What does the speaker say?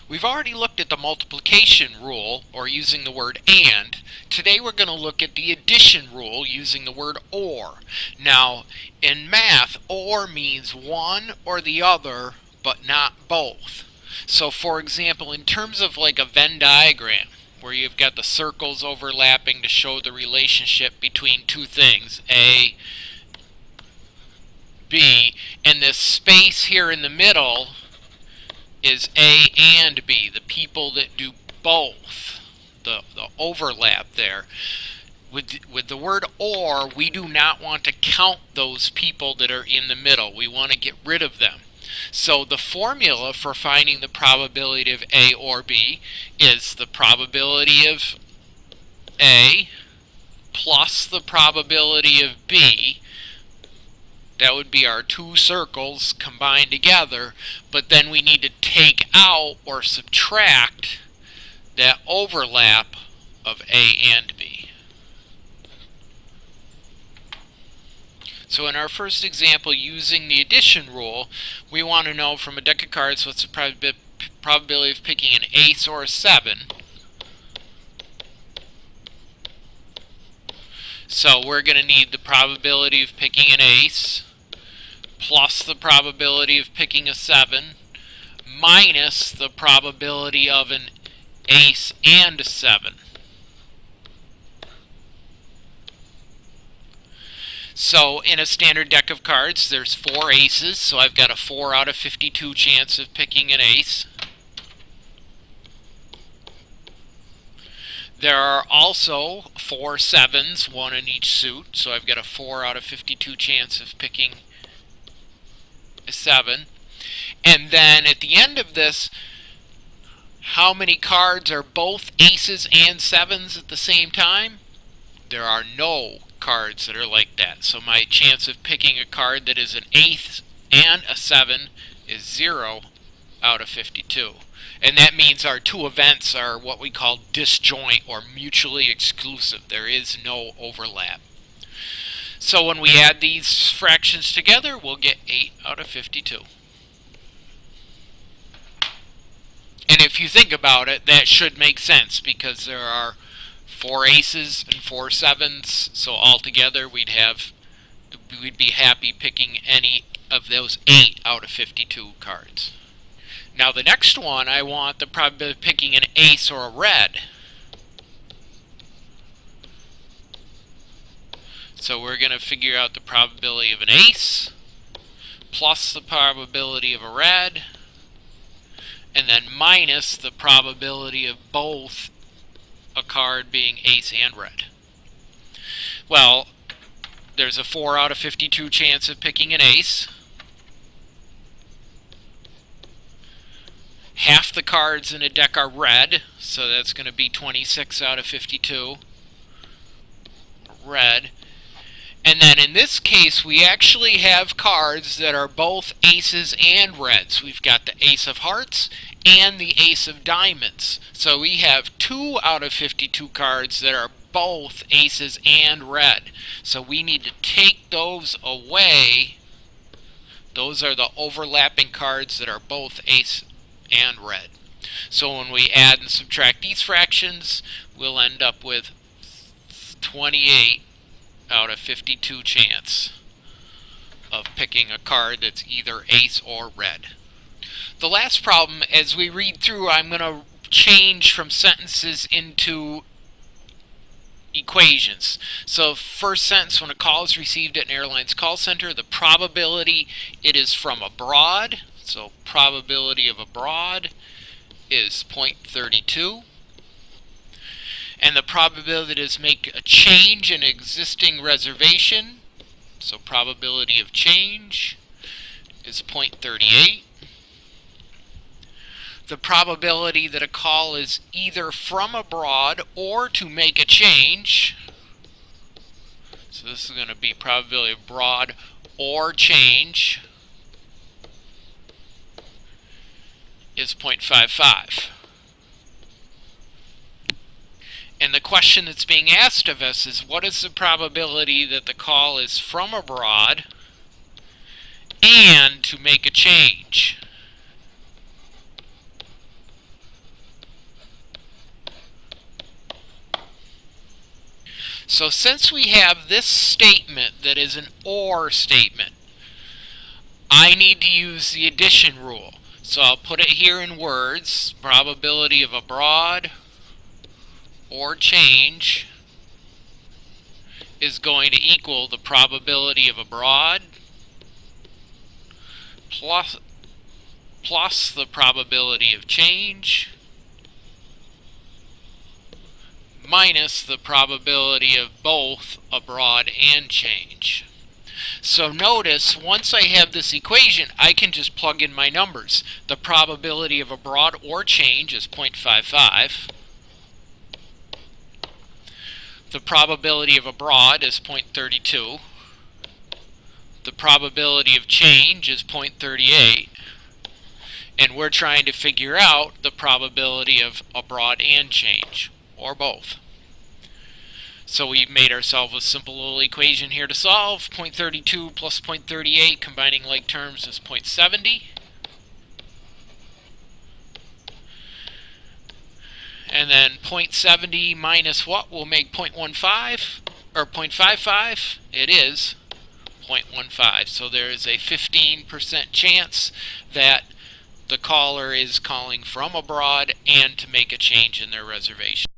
We've already looked at the multiplication rule, or using the word and. Today we're going to look at the addition rule using the word or. Now, in math, or means one or the other, but not both. So, for example, in terms of like a Venn diagram, where you've got the circles overlapping to show the relationship between two things, A, B, and this space here in the middle is A and B, the people that do both, the overlap there. With the word or, we do not want to count those people that are in the middle. We want to get rid of them. So the formula for finding the probability of A or B is the probability of A plus the probability of B. That would be our two circles combined together, but then we need to take out or subtract that overlap of A and B. So in our first example, using the addition rule, we want to know from a deck of cards what's the probability of picking an ace or a 7. So we're going to need the probability of picking an ace plus the probability of picking a 7 minus the probability of an ace and a 7. So in a standard deck of cards, there's 4 aces, so I've got a 4 out of 52 chance of picking an ace. There are also 4 sevens, 1 in each suit, so I've got a 4 out of 52 chance of picking a 7. And then at the end of this, how many cards are both aces and 7s at the same time? There are no cards that are like that. So my chance of picking a card that is an ace and a 7 is 0 out of 52. And that means our two events are what we call disjoint or mutually exclusive. There is no overlap. So when we add these fractions together, we'll get 8 out of 52. And if you think about it, that should make sense because there are 4 aces and 4 sevens, so altogether we'd be happy picking any of those 8 out of 52 cards. Now the next one, I want the probability of picking an ace or a red. So we're going to figure out the probability of an ace plus the probability of a red, and then minus the probability of both a card being ace and red. Well, there's a 4 out of 52 chance of picking an ace. Half the cards in a deck are red, so that's going to be 26 out of 52 red. And then in this case, we actually have cards that are both aces and reds. We've got the ace of hearts and the ace of diamonds. So we have 2 out of 52 cards that are both aces and red. So we need to take those away. Those are the overlapping cards that are both ace and red. So when we add and subtract these fractions, we'll end up with 28 out of 52 chance of picking a card that's either ace or red. The last problem, as we read through, I'm going to change from sentences into equations. So first sentence, when a call is received at an airline's call center, the probability it is from abroad, so probability of abroad is 0.32. And the probability it is make a change in existing reservation, so probability of change is 0.38. The probability that a call is either from abroad or to make a change, so this is going to be probability of abroad or change, is 0.55. And the question that's being asked of us is, what is the probability that the call is from abroad and to make a change? So since we have this statement that is an OR statement, I need to use the addition rule. So I'll put it here in words. Probability of abroad or change is going to equal the probability of abroad plus the probability of change minus the probability of both abroad and change. So notice, once I have this equation, I can just plug in my numbers. The probability of abroad or change is 0.55. The probability of abroad is 0.32. The probability of change is 0.38. And we're trying to figure out the probability of abroad and change, or both. So we've made ourselves a simple little equation here to solve. 0.32 plus 0.38, combining like terms, is 0.70. And then 0.70 minus what will make 0.15, or 0.55? It is 0.15. So there is a 15% chance that the caller is calling from abroad and to make a change in their reservation.